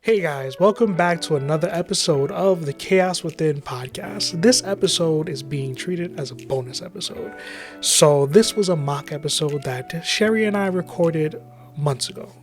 Hey guys, welcome back to another episode of the Chaos Within podcast. This episode is being treated as a bonus episode. So this was a mock episode that Sherry and I recorded months ago.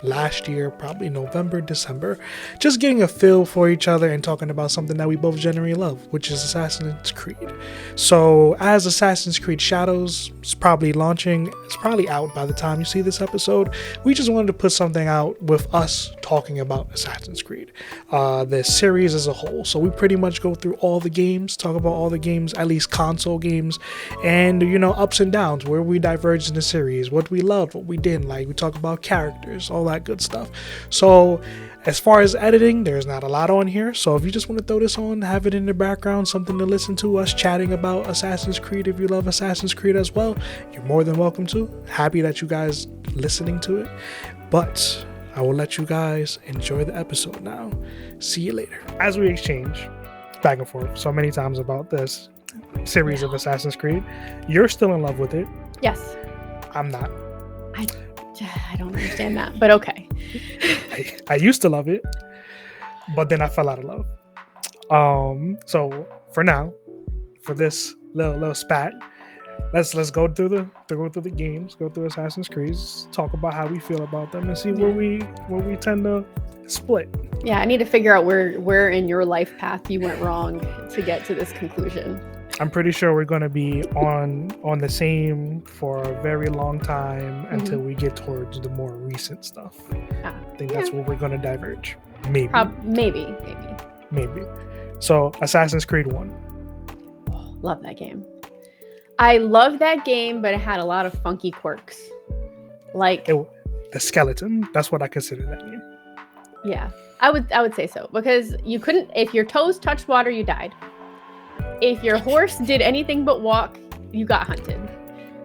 Last year, probably November, December, just getting a feel for each other and talking about something that we both generally love, which is Assassin's Creed. So as Assassin's Creed Shadows is probably launching, it's probably out by the time you see this episode, we just wanted to put something out with us talking about Assassin's Creed, the series as a whole. So we pretty much go through all the games, talk about all the games, at least console games, and ups and downs, where we diverged in the series, what we loved, what we didn't like. We talk about characters, all that good stuff. So as far as editing, there's not a lot on here, so if you just want to throw this on, have it in the background, something to listen to us chatting about Assassin's Creed, if you love Assassin's Creed as well, you're more than welcome to. Happy that you guys listening to it, but I will let you guys enjoy the episode now. See you later. As we exchange back and forth so many times about this series of Assassin's Creed, you're still in love with it. Yes. I'm not. I don't understand that, but okay. I used to love it, but then I fell out of love. So for now, for this little spat, let's go through the games, go through Assassin's Creed, talk about how we feel about them, and see where we tend to split. Yeah, I need to figure out where in your life path you went wrong to get to this conclusion. I'm pretty sure we're going to be on the same for a very long time until we get towards the more recent stuff. I think that's where we're going to diverge. Maybe. Maybe. So, Assassin's Creed 1. Oh, love that game. I love that game, but it had a lot of funky quirks. The skeleton, that's what I consider that game. Yeah, I would say so. Because you couldn't, if your toes touched water, you died. If your horse did anything but walk, you got hunted.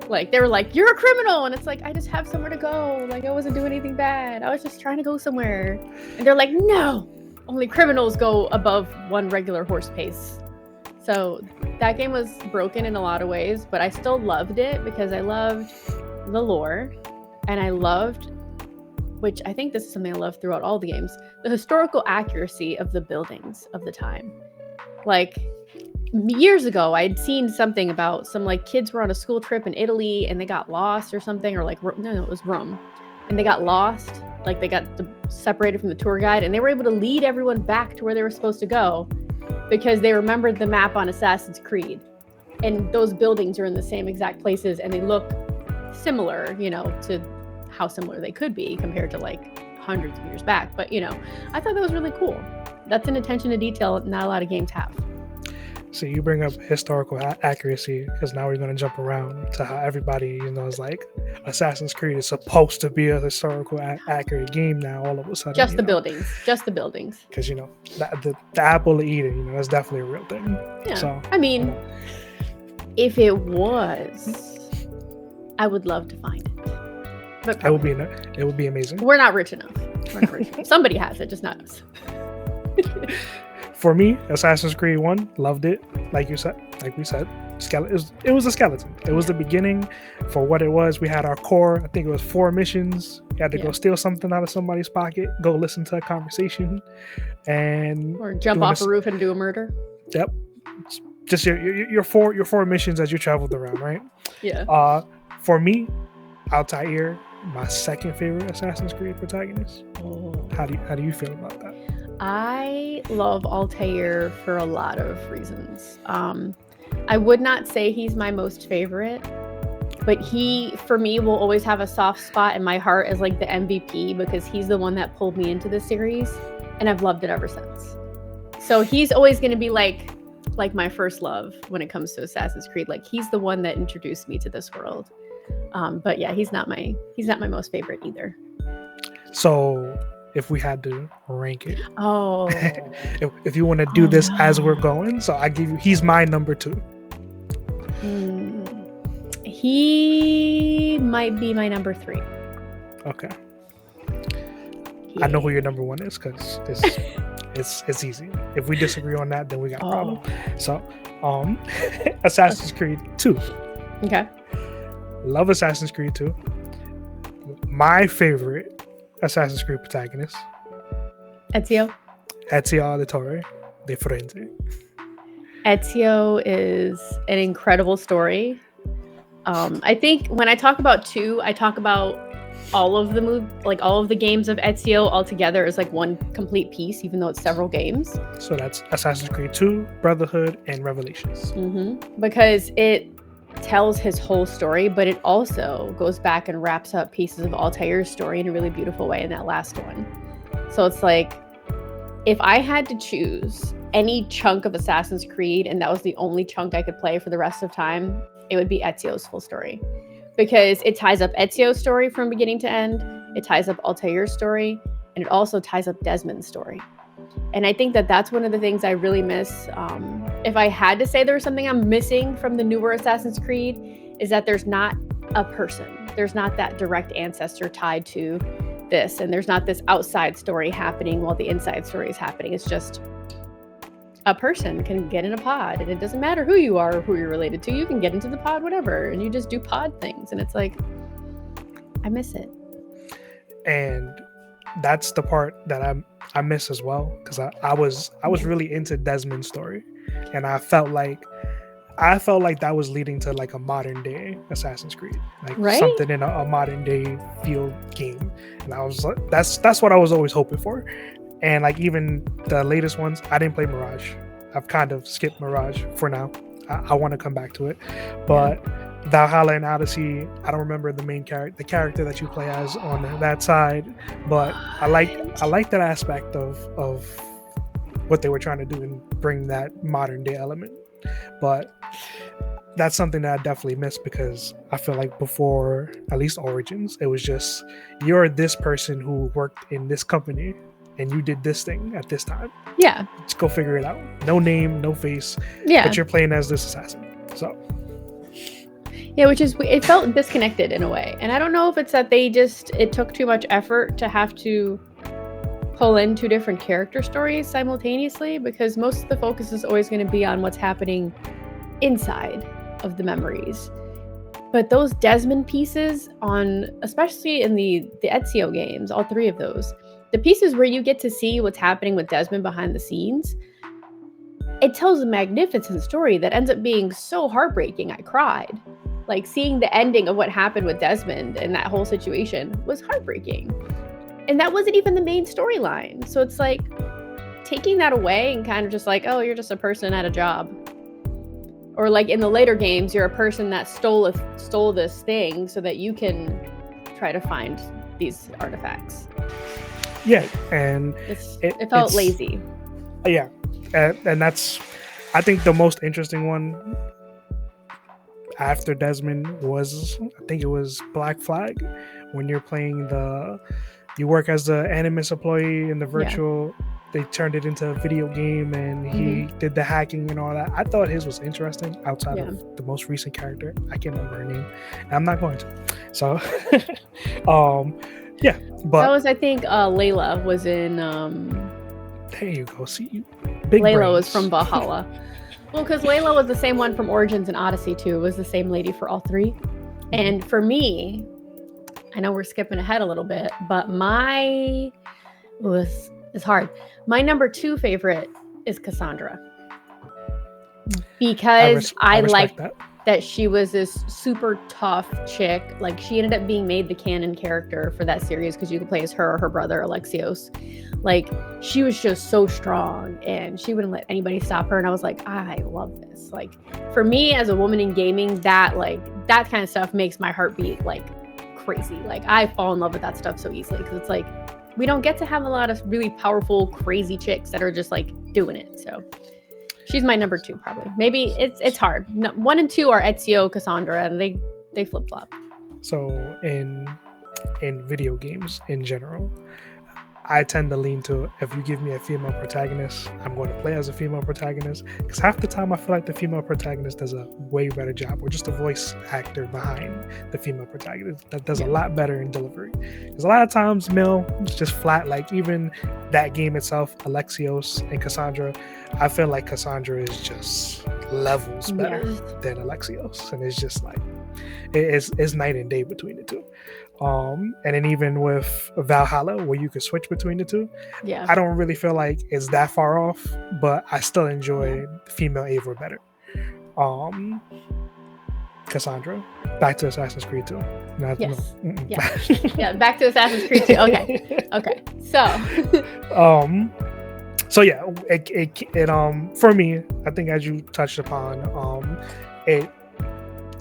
They were like, you're a criminal. And it's like, I just have somewhere to go. I wasn't doing anything bad. I was just trying to go somewhere. And they're like, no, only criminals go above one regular horse pace. So that game was broken in a lot of ways, but I still loved it because I loved the lore. And I loved, which I think this is something I love throughout all the games, the historical accuracy of the buildings of the time. Years ago, I'd seen something about some kids were on a school trip in Italy and they got lost or something, or no, it was Rome, and they got lost. They got separated from the tour guide, and they were able to lead everyone back to where they were supposed to go because they remembered the map on Assassin's Creed, and those buildings are in the same exact places, and they look similar, to how similar they could be compared to hundreds of years back. But I thought that was really cool. That's an attention to detail not a lot of games have. So you bring up historical accuracy because now we're going to jump around to how everybody, is like Assassin's Creed is supposed to be a historical accurate game now all of a sudden. Just the buildings. Because, the apple of Eden, that's definitely a real thing. Yeah. So, if it was, I would love to find it. But it would be amazing. We're not rich enough. Somebody has it, just not us. For me, Assassin's Creed 1, loved it. Like we said, it was a skeleton. It was the beginning for what it was. We had our core, I think it was 4 missions. You had to go steal something out of somebody's pocket, go listen to a conversation, or jump off a roof and do a murder. Yep. Just your four missions as you traveled around, right? Yeah. For me, Altair, my second favorite Assassin's Creed protagonist. Oh. How do you feel about that? I love Altair for a lot of reasons. I would not say he's my most favorite, but he, for me, will always have a soft spot in my heart as the MVP because he's the one that pulled me into the series, and I've loved it ever since. So he's always going to be like my first love when it comes to Assassin's Creed. He's the one that introduced me to this world. But yeah, he's not my most favorite either. So if we had to rank it, if you want to do this as we're going, so I give you, he's my number 2. He might be my number 3. Okay. Yeah. I know who your number 1 is because it's easy. If we disagree on that, then we got a problem. So Assassin's Creed 2. Okay. Love Assassin's Creed 2. My favorite Assassin's Creed protagonist, Ezio. Ezio Auditore de Firenze. Ezio is an incredible story. I think when I talk about 2, I talk about all of the games of Ezio all together as like one complete piece, even though it's several games. So that's Assassin's Creed 2, Brotherhood, and Revelations. Because it tells his whole story, but it also goes back and wraps up pieces of Altair's story in a really beautiful way in that last one. So it's like, if I had to choose any chunk of Assassin's Creed and that was the only chunk I could play for the rest of time, it would be Ezio's full story. Because it ties up Ezio's story from beginning to end, it ties up Altair's story, and it also ties up Desmond's story. And I think that that's one of the things I really miss. If I had to say there was something I'm missing from the newer Assassin's Creed, is that there's not a person. There's not that direct ancestor tied to this, and there's not this outside story happening while the inside story is happening. It's just a person can get in a pod, and it doesn't matter who you are or who you're related to. You can get into the pod, whatever, and you just do pod things. And it's like, I miss it. And that's the part that I miss as well, because I was really into Desmond's story, and I felt like that was leading to like a modern day Assassin's Creed, like something in a modern day field game. And I was like, that's what I was always hoping for. And like even the latest ones, I didn't play Mirage. I've kind of skipped Mirage for now. I want to come back to it, but Valhalla and Odyssey, I don't remember the character that you play as on that side, but I like that aspect of what they were trying to do and bring that modern day element. But that's something that I definitely miss, because I feel like before, at least Origins, it was just, you're this person who worked in this company and you did this thing at this time. Yeah. Let's go figure it out. No name, no face. Yeah. But you're playing as this assassin. So. Yeah, it felt disconnected in a way. And I don't know if it's that it took too much effort to have to pull in 2 different character stories simultaneously, because most of the focus is always going to be on what's happening inside of the memories. But those Desmond pieces especially in the Ezio games, all 3 of those, the pieces where you get to see what's happening with Desmond behind the scenes, it tells a magnificent story that ends up being so heartbreaking. I cried. Like, seeing the ending of what happened with Desmond and that whole situation was heartbreaking. And that wasn't even the main storyline. So it's like taking that away and kind of just like, oh, you're just a person at a job. Or like in the later games, you're a person that stole this thing so that you can try to find these artifacts. Yeah, and it felt lazy. Yeah, and that's, I think, the most interesting one after Desmond was, I think it was Black Flag, when you're playing you work as the Animus employee in the virtual, they turned it into a video game, and he did the hacking and all that. I thought his was interesting outside of the most recent character. I can't remember her name, and I'm not going to. So, yeah, but that was, I think, Layla was in. There you go. See, big Layla brains. was from Valhalla. Well, because Layla was the same one from Origins and Odyssey too. It was the same lady for all 3. And for me, I know we're skipping ahead a little bit, but it's hard. My number 2 favorite is Cassandra, because I liked that she was this super tough chick. Like, she ended up being made the canon character for that series because you could play as her or her brother Alexios. Like, she was just so strong and she wouldn't let anybody stop her. And I was like, I love this. Like, for me as a woman in gaming, that kind of stuff makes my heart beat like crazy. Like, I fall in love with that stuff so easily, because it's like, we don't get to have a lot of really powerful, crazy chicks that are just like doing it. So she's my number 2, probably. Maybe it's hard. 1 and 2 are Ezio, Cassandra, and they flip flop. So in video games in general, I tend to lean to, if you give me a female protagonist, I'm going to play as a female protagonist, because half the time I feel like the female protagonist does a way better job, or just a voice actor behind the female protagonist that does a lot better in delivery. Because a lot of times male, it's just flat. Like, even that game itself, Alexios and Cassandra, I feel like Cassandra is just levels better than Alexios, and it's just like, it's night and day between the 2. And then even with Valhalla, where you could switch between the two, Yeah. I don't really feel like it's that far off, but I still enjoy female Eivor better. Cassandra, back to Assassin's Creed 2. Yes. Yeah, back to Assassin's Creed 2. Okay. So yeah, it for me, I think as you touched upon, it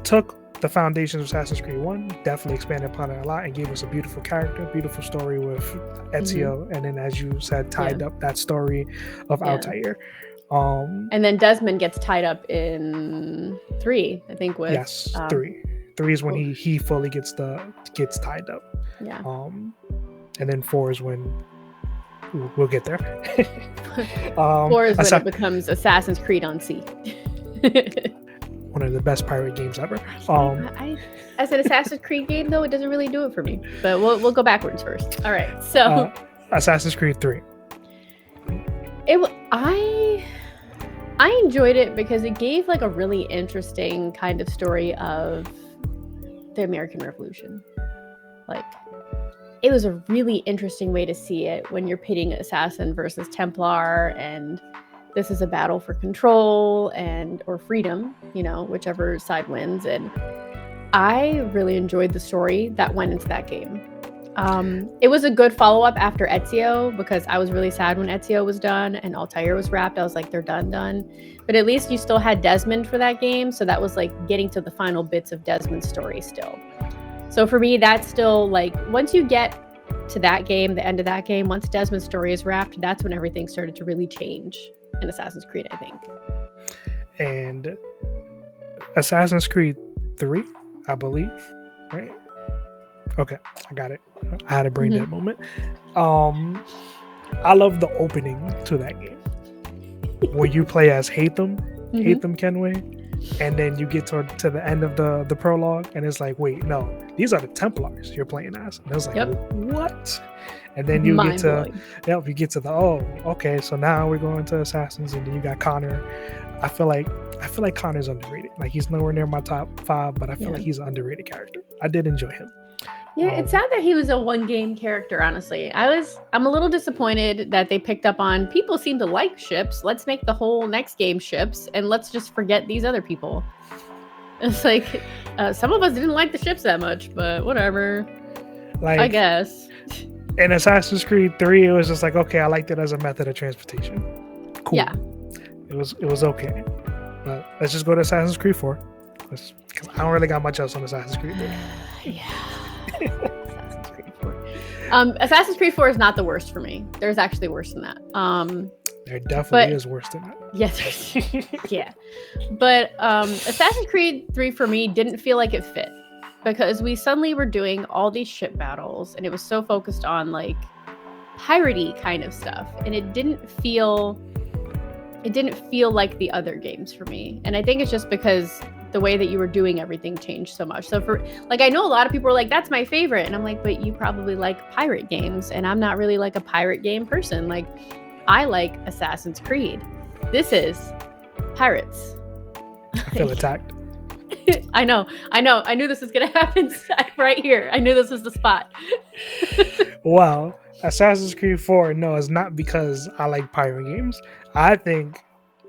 took the foundations of Assassin's Creed 1, definitely expanded upon it a lot and gave us a beautiful character, beautiful story with Ezio, and then as you said, tied up that story of Altair. And then Desmond gets tied up in 3, I think. With 3 is when he fully gets tied up. Yeah. And then 4 is when we'll get there. 4 is when it becomes Assassin's Creed on sea. One of the best pirate games ever. As an Assassin's Creed game, though, it doesn't really do it for me. But we'll go backwards first. All right. So Assassin's Creed 3. I enjoyed it because it gave like a really interesting kind of story of the American Revolution. Like, it was a really interesting way to see it when you're pitting assassin versus Templar, and this is a battle for control or freedom, whichever side wins. And I really enjoyed the story that went into that game. It was a good follow-up after Ezio, because I was really sad when Ezio was done and Altair was wrapped. I was like, they're done. But at least you still had Desmond for that game, so that was like getting to the final bits of Desmond's story still. So for me, that's still like, once you get to that game, the end of that game, once Desmond's story is wrapped, that's when everything started to really change in Assassin's Creed, I think. And Assassin's Creed 3, I believe, right? Okay, I got it. I had a brain dead moment. I love the opening to that game, where you play as Haytham Kenway, and then you get to the end of the prologue, and it's like, wait, no, these are the Templars you're playing as. And I was like, what? And then you get to okay, so now we're going to Assassins, and then you got Connor. I feel like Connor's underrated. Like, he's nowhere near my top 5, but I feel like he's an underrated character. I did enjoy him. Yeah, it's sad that he was a one-game character, honestly. I'm a little disappointed that they picked up on, people seem to like ships. Let's make the whole next game ships, and let's just forget these other people. It's like, some of us didn't like the ships that much, but whatever. Like, I guess. In Assassin's Creed 3, it was just like, okay, I liked it as a method of transportation. Cool. Yeah. It was okay. But let's just go to Assassin's Creed 4. Because I don't really got much else on Assassin's Creed 3. Yeah. Assassin's Creed 4. Assassin's Creed 4 is not the worst for me. There's actually worse than that. There definitely is worse than that. Yes. Yeah. But Assassin's Creed 3 for me didn't feel like it fit, because we suddenly were doing all these ship battles, and it was so focused on like piratey kind of stuff, and it didn't feel like the other games for me. And I think it's just because the way that you were doing everything changed so much. So for like, I know a lot of people are like, that's my favorite. And I'm like, but you probably like pirate games. And I'm not really like a pirate game person. Like, I like Assassin's Creed. This is pirates. I feel attacked. I know. I knew this was going to happen right here. I knew this was the spot. Wow. Assassin's Creed 4, no, it's not because I like pirate games. I think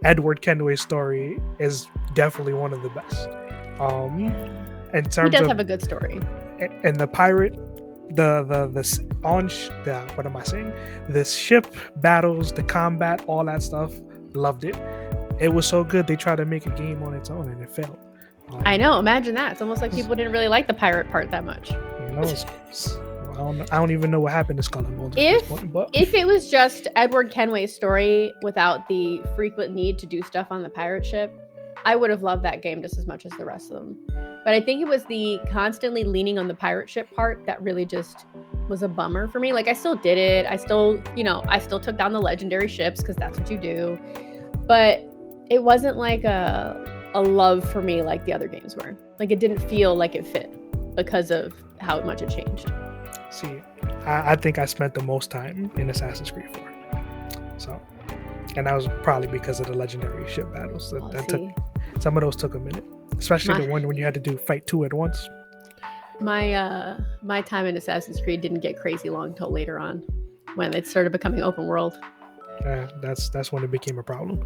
Edward Kenway's story is definitely one of the best. In terms, he does have a good story. And the pirate, the ship battles, the combat, all that stuff, loved it. It was so good they tried to make a game on its own and it failed. I know. Imagine that. It's almost like people didn't really like the pirate part that much. I don't even know what happened to Skull and Bones at this point, but if it was just Edward Kenway's story without the frequent need to do stuff on the pirate ship, I would have loved that game just as much as the rest of them. But I think it was the constantly leaning on the pirate ship part that really just was a bummer for me. Like, I still did it. I still took down the legendary ships because that's what you do. But it wasn't like a love for me like the other games were. Like, it didn't feel like it fit because of how much it changed. See, I think I spent the most time in Assassin's Creed 4. So, and that was probably because of the legendary ship battles. Some of those took a minute, especially the one when you had to fight 2 at once. My time in Assassin's Creed didn't get crazy long until later on, when it started becoming open world. That's when it became a problem.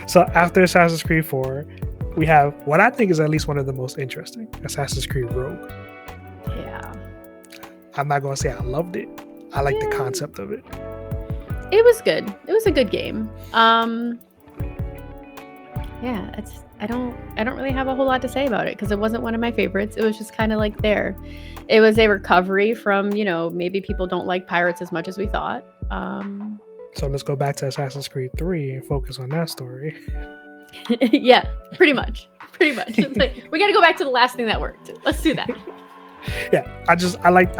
So after Assassin's Creed 4, we have what I think is at least one of the most interesting, Assassin's Creed Rogue. Yeah. I'm not gonna say I loved it. I like the concept of it. It was good. It was a good game. Yeah, I don't really have a whole lot to say about it because it wasn't one of my favorites. It was just kind of like there. It was a recovery from, maybe people don't like pirates as much as we thought. So let's go back to Assassin's Creed 3 and focus on that story. Yeah, pretty much. It's like, we got to go back to the last thing that worked. Let's do that. Yeah, I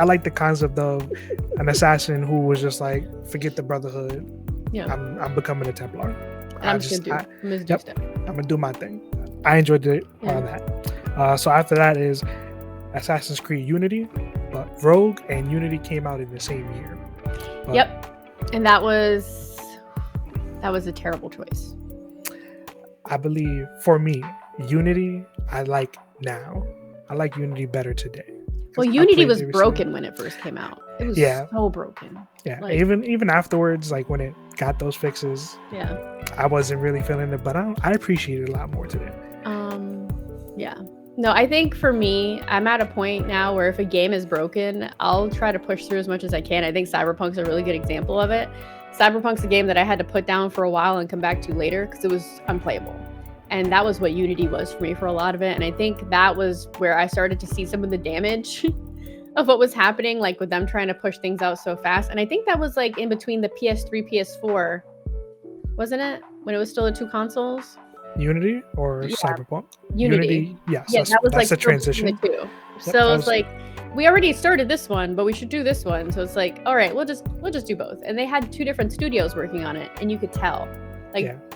like the concept of an assassin who was just like, forget the Brotherhood. Yeah, I'm becoming a Templar. I'm gonna do my thing. I enjoyed it on that. So after that is Assassin's Creed Unity, but Rogue and Unity came out in the same year. And that was a terrible choice. I believe for me, Unity I like now. I like Unity better today. Well, Unity was broken when it first came out. It was so broken. Yeah, like, even afterwards, like when it got those fixes, I wasn't really feeling it, but I appreciate it a lot more today. No, I think for me, I'm at a point now where if a game is broken, I'll try to push through as much as I can. I think Cyberpunk's a really good example of it. Cyberpunk's a game that I had to put down for a while and come back to later because it was unplayable. And that was what Unity was for me for a lot of it. And I think that was where I started to see some of the damage of what was happening, like with them trying to push things out so fast. And I think that was like in between the PS3, PS4, wasn't it? When it was still the two consoles? Unity or Cyberpunk? Unity. Yes. Yeah, that was that's like a transition. The two. So it's like, we already started this one, but we should do this one. So it's like, all right, we'll just do both. And they had two different studios working on it, and you could tell.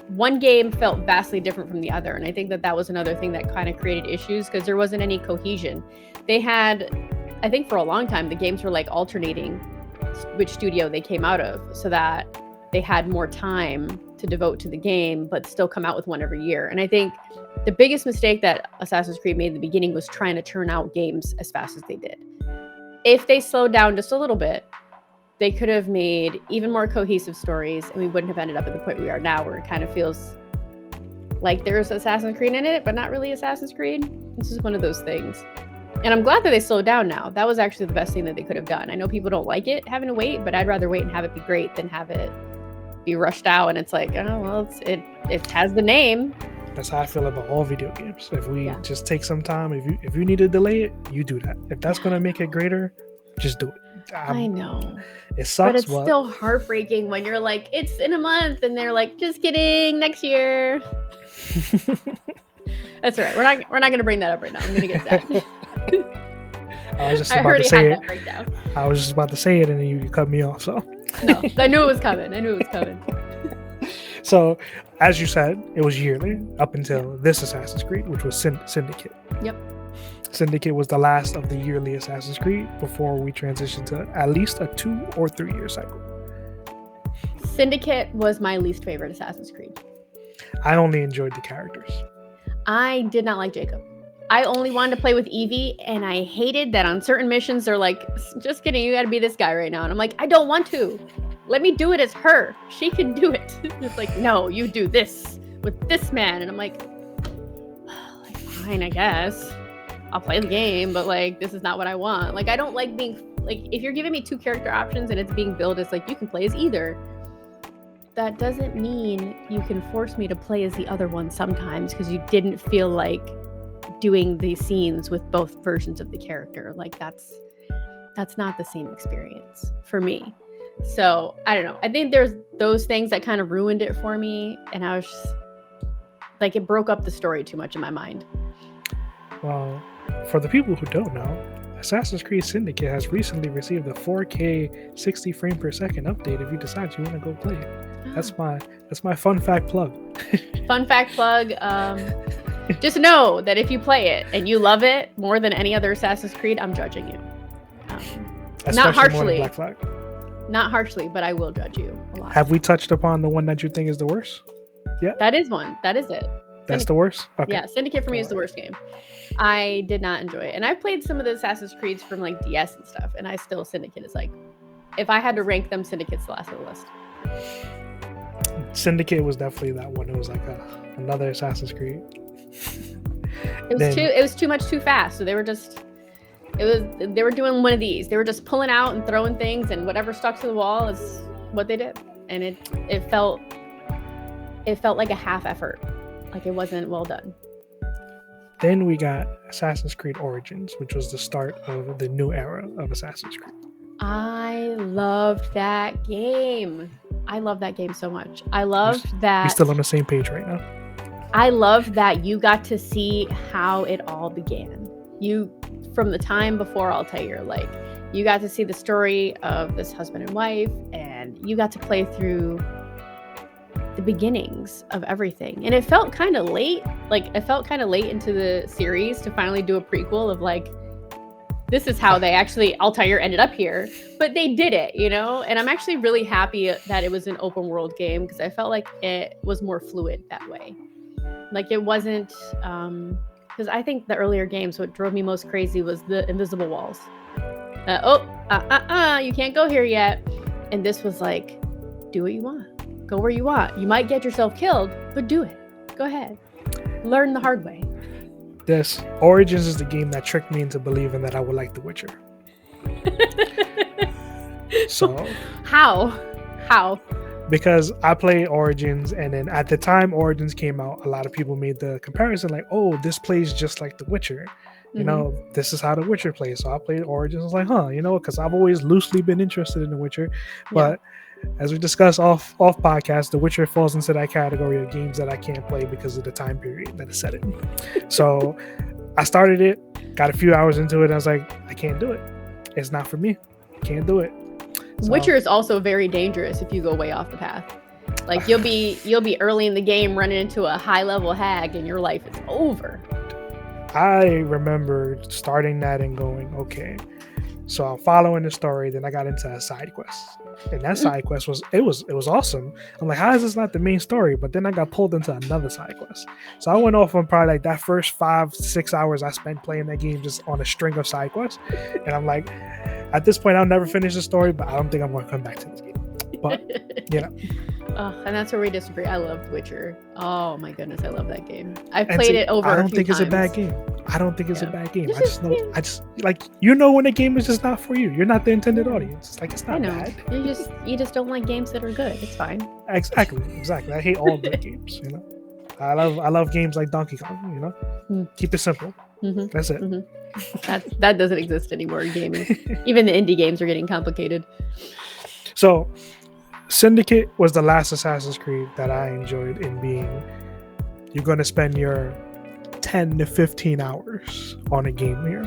One game felt vastly different from the other. And I think that was another thing that kind of created issues because there wasn't any cohesion. They had, I think for a long time, the games were like alternating which studio they came out of so that they had more time to devote to the game, but still come out with one every year. And I think the biggest mistake that Assassin's Creed made in the beginning was trying to churn out games as fast as they did. If they slowed down just a little bit, they could have made even more cohesive stories, and we wouldn't have ended up at the point we are now, where it kind of feels like there's Assassin's Creed in it, but not really Assassin's Creed. This is one of those things. And I'm glad that they slowed down now. That was actually the best thing that they could have done. I know people don't like it, having to wait, but I'd rather wait and have it be great than have it be rushed out and it's like, oh, well, it has the name. That's how I feel about all video games. If we just take some time, if you need to delay it, you do that. If that's going to make it greater, just do it. I know. It sucks. But it's still heartbreaking when you're like, it's in a month, and they're like, just kidding, next year. That's all right. We're not gonna bring that up right now. I'm gonna get that. I was just about to say it. I was just about to say it, and then you cut me off. So no, I knew it was coming. So, as you said, it was yearly up until this Assassin's Creed, which was Syndicate. Yep. Syndicate was the last of the yearly Assassin's Creed before we transitioned to at least a 2 or 3 year cycle. Syndicate was my least favorite Assassin's Creed. I only enjoyed the characters. I did not like Jacob. I only wanted to play with Evie, and I hated that on certain missions they're like, just kidding, you gotta be this guy right now. And I'm like, I don't want to. Let me do it as her. She can do it. It's like, no, you do this with this man. And I'm like, fine, I guess. I'll play the game, but like, this is not what I want. Like, I don't like being, like, if you're giving me 2 character options and it's being billed as like, you can play as either, that doesn't mean you can force me to play as the other one sometimes because you didn't feel like doing these scenes with both versions of the character. Like, that's not the same experience for me. So I don't know. I think there's those things that kind of ruined it for me. And I was just like, it broke up the story too much in my mind. Well, for the people who don't know, Assassin's Creed Syndicate has recently received a 4K 60 frame per second update if you decide you want to go play it. That's my fun fact plug. Fun fact plug. Just know that if you play it and you love it more than any other Assassin's Creed, I'm judging you. Not harshly. Black Flag. Not harshly, but I will judge you a lot. Have we touched upon the one that you think is the worst? Yeah. That is one. That is it. That's the worst? Okay. Yeah, Syndicate for me is the worst game. I did not enjoy it. And I've played some of the Assassin's Creeds from like DS and stuff, and Syndicate is like, if I had to rank them, Syndicate's the last of the list. Syndicate was definitely that one. It was like another Assassin's Creed. It was too much too fast. So they were doing one of these. They were just pulling out and throwing things, and whatever stuck to the wall is what they did. And it felt like a half effort. Like it wasn't well done. Then we got Assassin's Creed Origins, which was the start of the new era of Assassin's Creed. I loved that game. I love that game so much. I loved that. We're still on the same page right now. I loved that you got to see how it all began. From the time before Altair, like you got to see the story of this husband and wife, and you got to play through the beginnings of everything. And it felt kind of late. Like it felt kind of late into the series to finally do a prequel of like, this is how they actually Altair ended up here. But they did it, you know? And I'm actually really happy that it was an open world game because I felt like it was more fluid that way. Like it wasn't, because I think the earlier games, what drove me most crazy was the invisible walls. You can't go here yet. And this was like, do what you want. Go where you want. You might get yourself killed, but do it. Go ahead. Learn the hard way. This Origins is the game that tricked me into believing that I would like The Witcher. So how? Because I played Origins, and then at the time Origins came out, a lot of people made the comparison like, oh, this plays just like The Witcher. You know, this is how The Witcher plays. So I played Origins. I was like, because I've always loosely been interested in The Witcher. But as we discussed off podcast, The Witcher falls into that category of games that I can't play because of the time period that it's set in. So I started it, got a few hours into it, and I was like, I can't do it. It's not for me. Can't do it. So, Witcher is also very dangerous if you go way off the path. Like you'll be early in the game running into a high level hag and your life is over. I remember starting that and going, okay, so I'm following the story. Then I got into a side quest, and that side quest was awesome. I'm like, how is this not the main story? But then I got pulled into another side quest. So I went off on probably like that first 5-6 hours I spent playing that game just on a string of side quests. And I'm like, at this point, I'll never finish the story, but I don't think I'm going to come back to this game. But and that's where we disagree. I love Witcher. Oh my goodness, I love that game. I've played it over. I don't think it's a bad game. I don't think it's a bad game. I just like when a game is just not for you. You're not the intended audience. It's like it's not bad. You just don't like games that are good. It's fine. Exactly. I hate all good games. You know, I love games like Donkey Kong. You know, keep it simple. Mm-hmm. That's it. Mm-hmm. That doesn't exist anymore in gaming. Even the indie games are getting complicated. So, Syndicate was the last Assassin's Creed that I enjoyed in being, you're going to spend your 10 to 15 hours on a game here.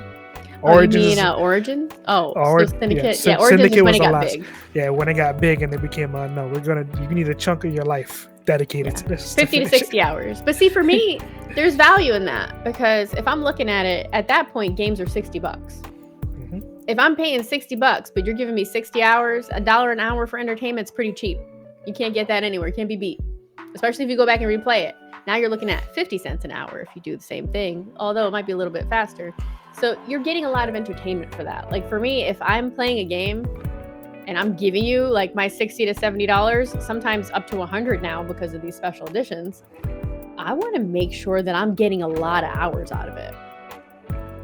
Origins? Origin? So Syndicate. Yeah, Origins is when it got big. Yeah, when it got big and it became, you need a chunk of your life dedicated to this. 50 to 60 hours. But see, for me, there's value in that because if I'm looking at it, at that point, games are $60. If I'm paying $60, but you're giving me 60 hours, $1 an hour for entertainment, it's pretty cheap. You can't get that anywhere. It can't be beat. Especially if you go back and replay it. Now you're looking at 50 cents an hour if you do the same thing, although it might be a little bit faster. So you're getting a lot of entertainment for that. Like for me, if I'm playing a game and I'm giving you like my $60 to $70, sometimes up to $100 now because of these special editions, I want to make sure that I'm getting a lot of hours out of it.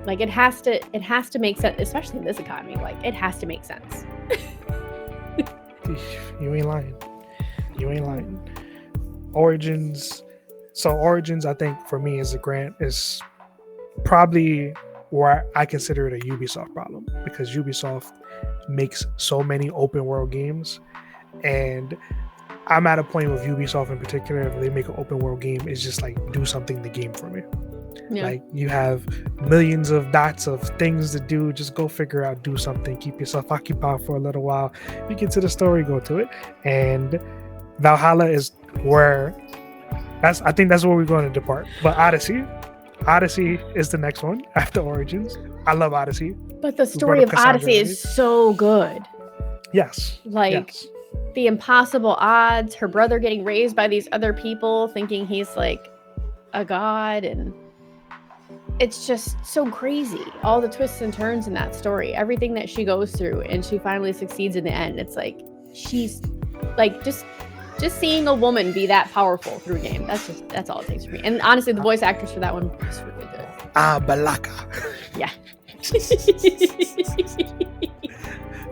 Like it has to make sense, especially in this economy. Like it has to make sense. You ain't lying. Origins, I think for me is probably where I consider it a Ubisoft problem because Ubisoft makes so many open world games, and I'm at a point with Ubisoft in particular. If they make an open world game, it's just like do something in the game for me. Yeah. Like you have millions of dots of things to do. Just go figure out, do something, keep yourself occupied for a little while. You get to the story, go to it. And Valhalla is where I think that's where we're going to depart. But Odyssey is the next one after Origins. I love Odyssey. But the story of Odyssey is so good. Yes. The impossible odds, her brother getting raised by these other people, thinking he's like a god, and it's just so crazy. All the twists and turns in that story, everything that she goes through, and she finally succeeds in the end. It's like she's like just seeing a woman be that powerful through a game. That's all it takes for me. And honestly, the voice actress for that one was really good. Balaka. Yeah.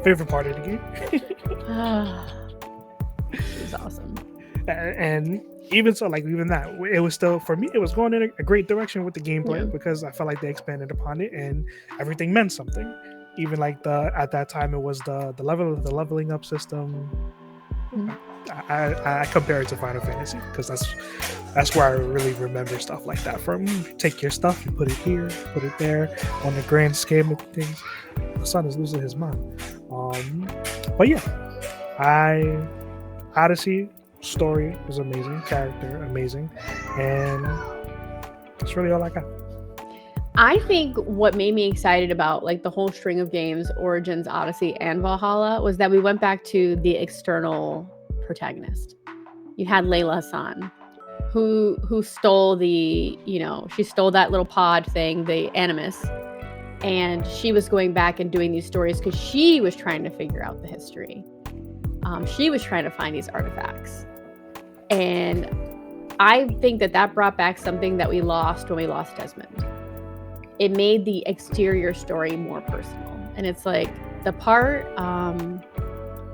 Favorite part of the game. It was awesome. And even so, like even that, it was still, for me, it was going in a great direction with the gameplay, because I felt like they expanded upon it and everything meant something. Even like at that time, it was the leveling up system. Mm-hmm. I compare it to Final Fantasy because that's where I really remember stuff like that from. Take your stuff, you put it here, put it there. On the grand scheme of things, my son is losing his mind. But yeah, Odyssey story was amazing, character amazing, and that's really all I got. I think what made me excited about like the whole string of games, Origins, Odyssey, and Valhalla, was that we went back to the external protagonist. You had Layla Hassan, who stole she stole that little pod thing, the Animus, and she was going back and doing these stories because she was trying to figure out the history. She was trying to find these artifacts, and I think that brought back something that we lost when we lost Desmond. It made the exterior story more personal, and it's like the part I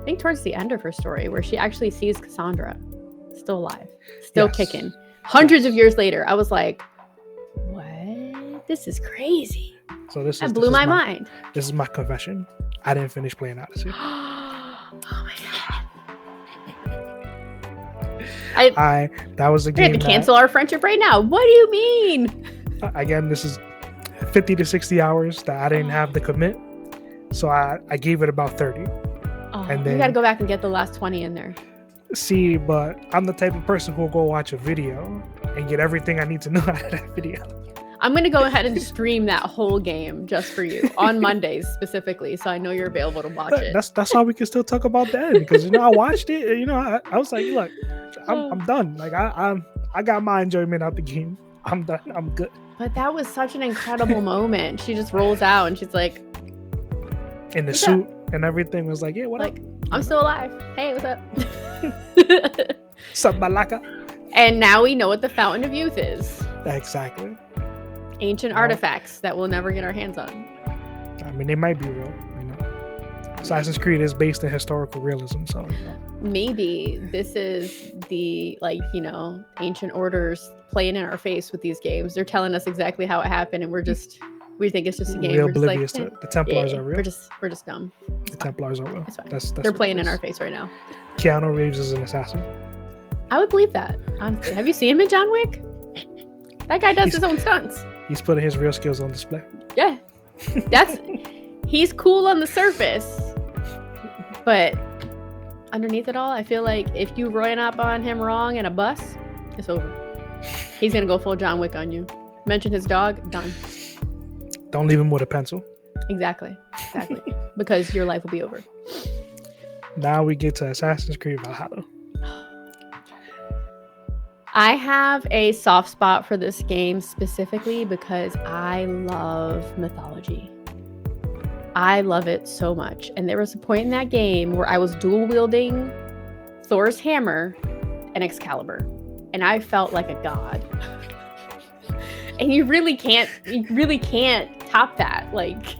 think towards the end of her story where she actually sees Cassandra still alive, still kicking. Hundreds of years later, I was like, what? This is crazy. So that blew my mind. This is my confession. I didn't finish playing Odyssey. Oh my god. That was a game. We have to cancel our friendship right now. What do you mean? Again, this is 50 to 60 hours that I didn't have the commit. So I gave it about 30. And then you got to go back and get the last 20 in there. See, but I'm the type of person who will go watch a video and get everything I need to know out of that video. I'm going to go ahead and stream that whole game just for you on Mondays specifically, so I know you're available to watch it. That's how we can still talk about that, because I watched it. I was like, look, I'm done. Like I got my enjoyment out the game. I'm done. I'm good. But that was such an incredible moment. She just rolls out and she's like, in the suit and everything, was like, yeah, what up? I'm still alive. Hey, what's up? Sup, Balaka? And now we know what the Fountain of Youth is. Exactly. Ancient artifacts that we'll never get our hands on. I mean, they might be real. Assassin's Creed is based in historical realism, so maybe this is the ancient orders playing in our face with these games. They're telling us exactly how it happened, and we think it's just a game. We're oblivious to it. The Templars are real. We're just dumb. The Templars are real. They're playing in our face right now. Keanu Reeves is an assassin. I would believe that, honestly. Have you seen him in John Wick? That guy does his own stunts. He's putting his real skills on display. Yeah. He's cool on the surface, but underneath it all, I feel like if you run up on him wrong in a bus, it's over. He's gonna go full John Wick on you. Mention his dog, done. Don't leave him with a pencil. Exactly. Because your life will be over. Now we get to Assassin's Creed Valhalla. I have a soft spot for this game specifically because I love mythology. I love it so much. And there was a point in that game where I was dual wielding Thor's hammer and Excalibur. And I felt like a god. And you really can't top that. Like,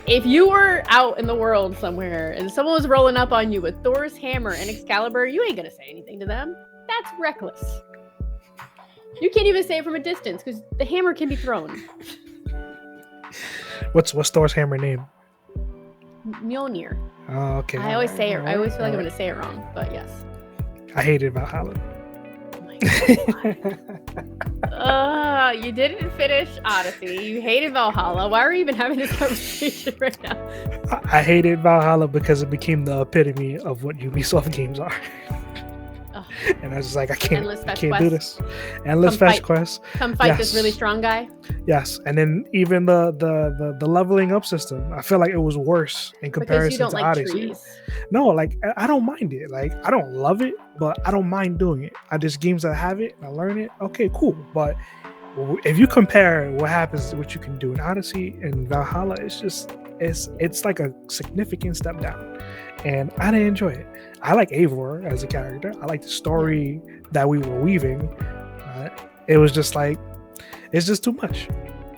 if you were out in the world somewhere and someone was rolling up on you with Thor's hammer and Excalibur, you ain't gonna say anything to them. That's reckless. You can't even say it from a distance because the hammer can be thrown. What's Thor's hammer name? Mjolnir. Oh, okay. I always say it. I always feel like I'm going to say it wrong, but yes. I hated Valhalla. Oh my god. You didn't finish Odyssey. You hated Valhalla. Why are we even having this conversation right now? I hated Valhalla because it became the epitome of what Ubisoft games are. Ugh. And I was just like, I can't do quest. this. Endless fetch quest. Come fight this really strong guy. Yes, and then even the leveling up system, I feel like it was worse in comparison because you don't to like Odyssey. trees. No, like I don't mind it. Like I don't love it, but I don't mind doing it. I just games that have it and I learn it. Okay, cool. But if you compare what happens, what you can do in Odyssey and Valhalla, it's like a significant step down, and I didn't enjoy it. I like Eivor as a character. I like the story that we were weaving. It was just like, it's just too much.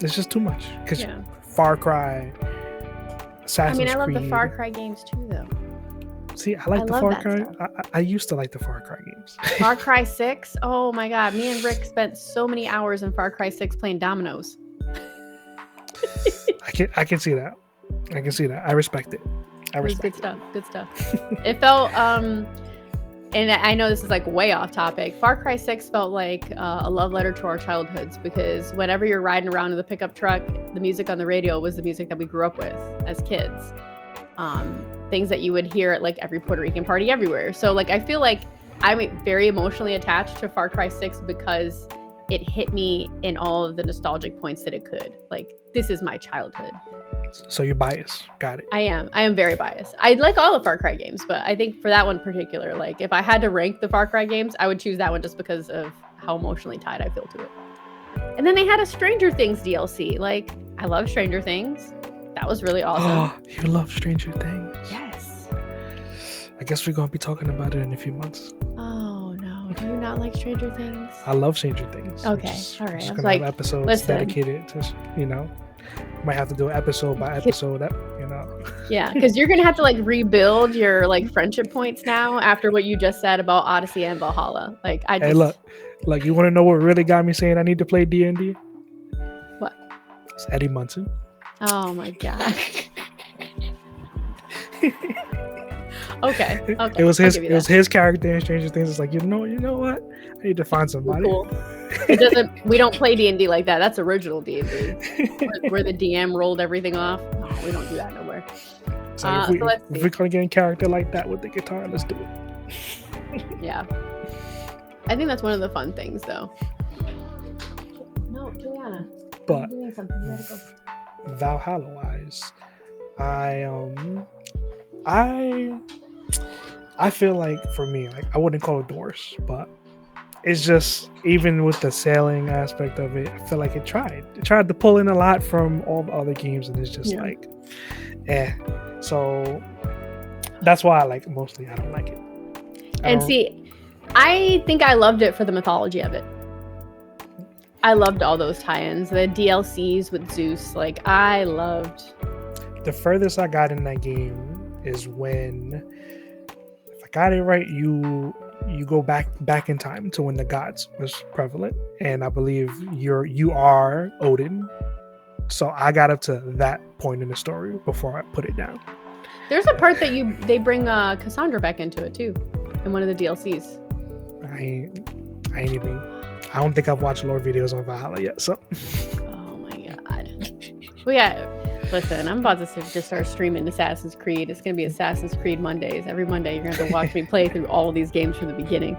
It's just too much. Because Far Cry, Assassin's Creed. I love the Far Cry games too, though. See, I like the Far Cry. I used to like the Far Cry games. Far Cry 6? Oh my god. Me and Rick spent so many hours in Far Cry 6 playing dominoes. I can see that. I can see that. I respect it. Good stuff. It felt and I know this is like way off topic. Far Cry 6 felt like a love letter to our childhoods, because whenever you're riding around in the pickup truck, the music on the radio was the music that we grew up with as kids. Things that you would hear at like every Puerto Rican party everywhere. So like I feel like I'm very emotionally attached to Far Cry 6 because it hit me in all of the nostalgic points that it could. Like, this is my childhood. So you're biased. Got it. I am very biased. I like all the Far Cry games, but I think for that one in particular, like if I had to rank the Far Cry games, I would choose that one just because of how emotionally tied I feel to it. And then they had a Stranger Things DLC. Like, I love Stranger Things. That was really awesome. Oh, you love Stranger Things? Yes. I guess we're going to be talking about it in a few months. Oh, no. Do you not like Stranger Things? I love Stranger Things. Okay. All right. I was like, have episodes dedicated to, might have to do episode by episode, Yeah, because you're going to have to like rebuild your like friendship points now after what you just said about Odyssey and Valhalla. Like, Hey, look, you want to know what really got me saying I need to play D&D? What? It's Eddie Munson. Oh my god. Okay. It was his character in Stranger Things. It's like, you know what? I need to find somebody. Cool. We don't play D&D like that. That's original D&D. Where the DM rolled everything off. No, we don't do that nowhere. So if we're gonna get a character like that with the guitar, let's do it. Yeah. I think that's one of the fun things, though. No, Juliana. But I'm doing something. You gotta go. Valhalla wise, I feel like for me, like I wouldn't call it the worst, but it's just, even with the sailing aspect of it, I feel like it tried to pull in a lot from all the other games, and it's just like, so that's why I don't like it. I think I loved it for the mythology of it. I loved all those tie-ins, the DLCs with Zeus. Like, I loved. The furthest I got in that game is when, if I got it right, you go back in time to when the gods was prevalent, and I believe you are Odin. So I got up to that point in the story before I put it down. There's a part that they bring Cassandra back into it too, in one of the DLCs. I don't think I've watched lore videos on Valhalla yet, so. Oh my god. Well, yeah, listen, I'm about to just start streaming Assassin's Creed. It's going to be Assassin's Creed Mondays. Every Monday, you're going to have to watch me play through all of these games from the beginning.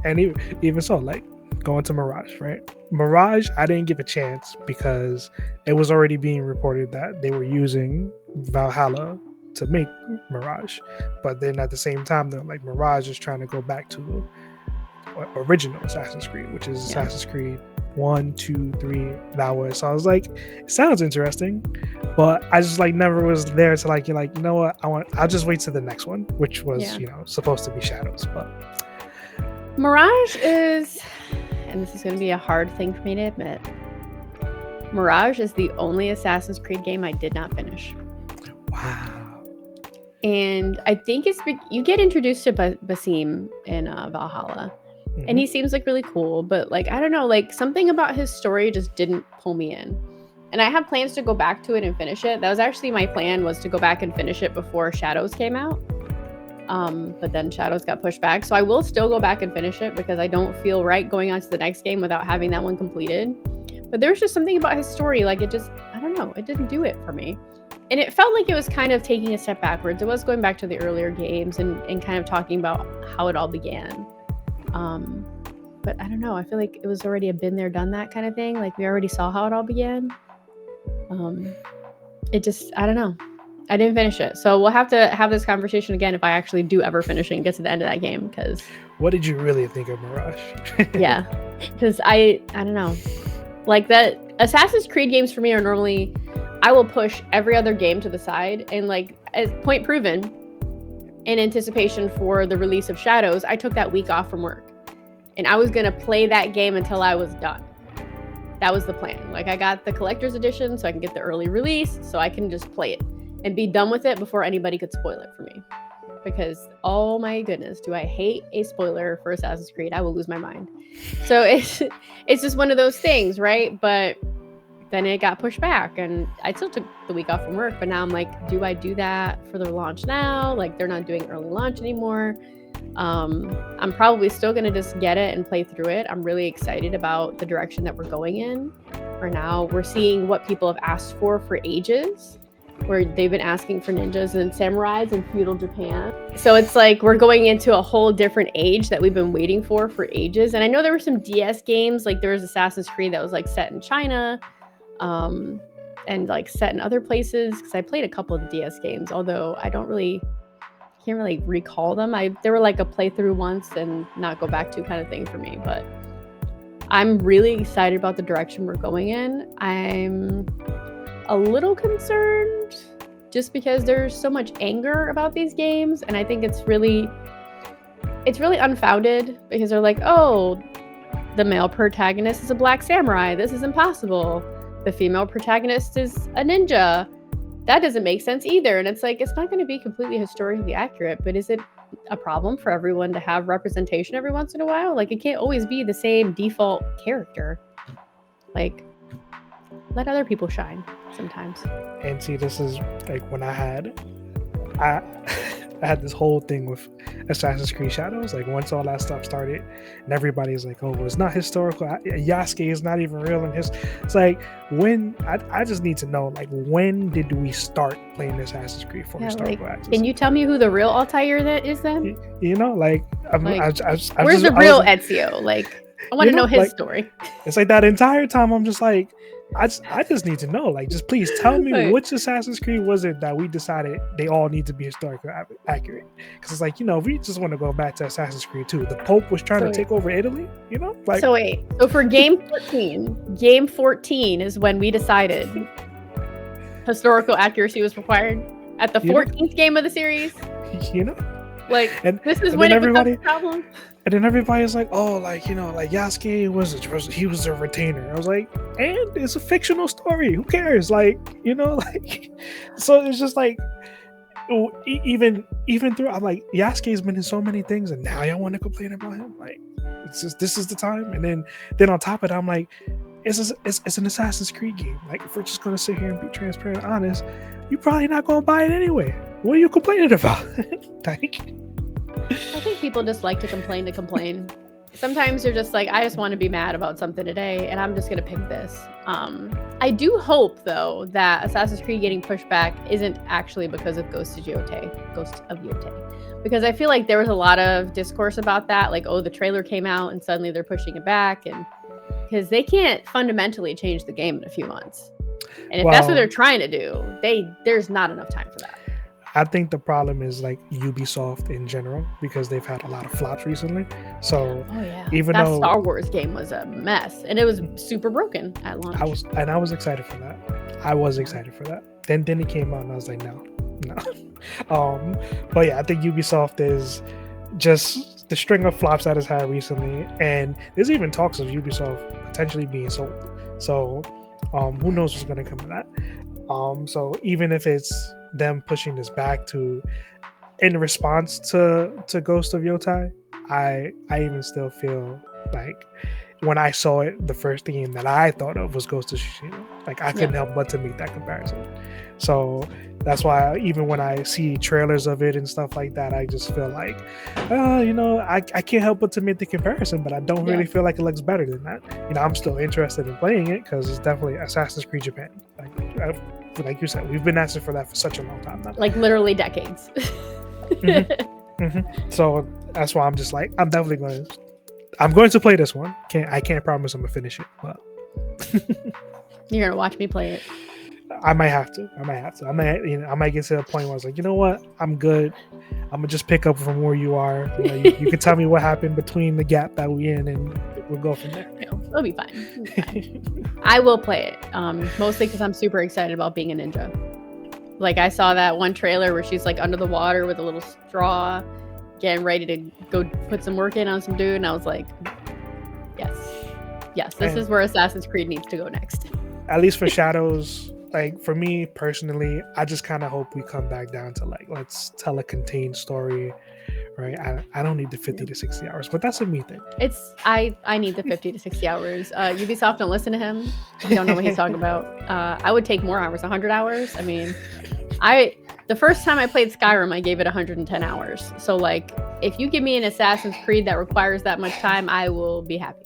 And even so, like, going to Mirage, right? Mirage, I didn't give a chance because it was already being reported that they were using Valhalla to make Mirage. But then at the same time, they're like, Mirage is trying to go back to original Assassin's Creed, which is Assassin's Creed 1, 2, 3. That was, so I was like, it sounds interesting, but I just like never was there to like, you're like, you know what, I'll just wait to the next one, which was supposed to be Shadows. But Mirage is, and this is going to be a hard thing for me to admit, Mirage is the only Assassin's Creed game I did not finish. Wow. And I think it's you get introduced to Basim in Valhalla. Mm-hmm. And he seems like really cool, but like, I don't know, like something about his story just didn't pull me in. And I have plans to go back to it and finish it. That was actually my plan, was to go back and finish it before Shadows came out. But then Shadows got pushed back. So I will still go back and finish it because I don't feel right going on to the next game without having that one completed. But there's just something about his story. Like, it just, I don't know, it didn't do it for me. And it felt like it was kind of taking a step backwards. It was going back to the earlier games and kind of talking about how it all began. But I don't know. I feel like it was already a been there, done that kind of thing. Like we already saw how it all began. It just, I don't know. I didn't finish it. So we'll have to have this conversation again if I actually do ever finish it and get to the end of that game. Because what did you really think of Mirage? Yeah. Because I don't know. Like that Assassin's Creed games for me are normally, I will push every other game to the side and like as point proven in anticipation for the release of Shadows, I took that week off from work and I was going to play that game until I was done. That was the plan. Like I got the collector's edition so I can get the early release so I can just play it and be done with it before anybody could spoil it for me. Because oh my goodness, do I hate a spoiler for Assassin's Creed. I will lose my mind. So it's just one of those things, right? But then it got pushed back and I still took the week off from work, but now I'm like, do I do that for the launch now? Like they're not doing early launch anymore. I'm probably still going to just get it and play through it. I'm really excited about the direction that we're going in. For now, we're seeing what people have asked for ages, where they've been asking for ninjas and samurais in feudal Japan. So it's like we're going into a whole different age that we've been waiting for ages. And I know there were some DS games, like there was Assassin's Creed that was like set in China, and like set in other places, because I played a couple of DS games, although I can't really recall them. They were like a playthrough once and not go back to kind of thing for me, but I'm really excited about the direction we're going in. I'm a little concerned just because there's so much anger about these games, and I think it's really unfounded because they're like, oh, the male protagonist is a black samurai, this is impossible. The female protagonist is a ninja. That doesn't make sense either. And it's like, it's not going to be completely historically accurate, but is it a problem for everyone to have representation every once in a while? Like, it can't always be the same default character. Like, let other people shine sometimes. And see, this is like when I had this whole thing with Assassin's Creed Shadows. Like once all that stuff started, and everybody's like, "Oh, well, it's not historical. Yasuke is not even real." And it's like when I just need to know, like, when did we start playing Assassin's Creed for historical access? Can you tell me who the real Altair that is then? You know, like, where's the real Ezio? Like, I want to know his story. It's like that entire time I'm just like, I just need to know. Like, just please tell me which Assassin's Creed was it that we decided they all need to be historically accurate. Because it's like, you know, we just want to go back to Assassin's Creed 2. The Pope was trying to take over Italy, you know? Like, so for game 14 is when we decided historical accuracy was accuracy was required at the 14th game of the series. You know? Like, this is when it becomes a problem. And then everybody's like, oh, like, you know, like Yasuke was a retainer. I was like, and it's a fictional story. Who cares? Like, you know, like, so it's just like, even through, I'm like, Yasuke's been in so many things, and now y'all want to complain about him? Like, it's just, this is the time. And then on top of it, I'm like, it's an Assassin's Creed game. Like, if we're just gonna sit here and be transparent and honest, you're probably not gonna buy it anyway. What are you complaining about? Like, I think people just like to complain. Sometimes they're just like, I just want to be mad about something today, and I'm just going to pick this. I do hope, though, that Assassin's Creed getting pushed back isn't actually because of Ghost of Yotei. Because I feel like there was a lot of discourse about that. Like, oh, the trailer came out, and suddenly they're pushing it back. And because they can't fundamentally change the game in a few months. And if that's what they're trying to do, there's not enough time for that. I think the problem is like Ubisoft in general, because they've had a lot of flops recently. So even that though Star Wars game was a mess and it was super broken at launch. I was excited for that. Then it came out and I was like, no. But yeah, I think Ubisoft is just the string of flops that it's had recently, and there's even talks of Ubisoft potentially being sold. So who knows what's going to come of that. So even if it's them pushing this back in response to Ghost of Yotei, I even still feel like when I saw it, the first thing that I thought of was Ghost of Tsushima. Like I couldn't help but to make that comparison. So that's why even when I see trailers of it and stuff like that, I just feel like, I can't help but to make the comparison, but I don't really feel like it looks better than that. I'm still interested in playing it because it's definitely Assassin's Creed Japan. Like you said, we've been asking for that for such a long time now. Like literally decades. So that's why I'm just like, I'm going to play this one. I can't promise I'm gonna finish it, but you're gonna watch me play it. I might have to. I might get to a point where I was like, you know what? I'm good. I'm gonna just pick up from where you are. You can tell me what happened between the gap that we in, and we'll go from there. It'll be fine. I will play it, mostly because I'm super excited about being a ninja. Like I saw that one trailer where she's like under the water with a little straw, getting ready to go put some work in on some dude, and I was like, yes, this is where Assassin's Creed needs to go next. At least for Shadows. Like for me personally, I just kind of hope we come back down to like, let's tell a contained story, right? I don't need the 50 to 60 hours, but that's a me thing. I need the 50 to 60 hours. Ubisoft, don't listen to him. You don't know what he's talking about. I would take more hours, 100 hours. I mean, the first time I played Skyrim, I gave it 110 hours. So like, if you give me an Assassin's Creed that requires that much time, I will be happy.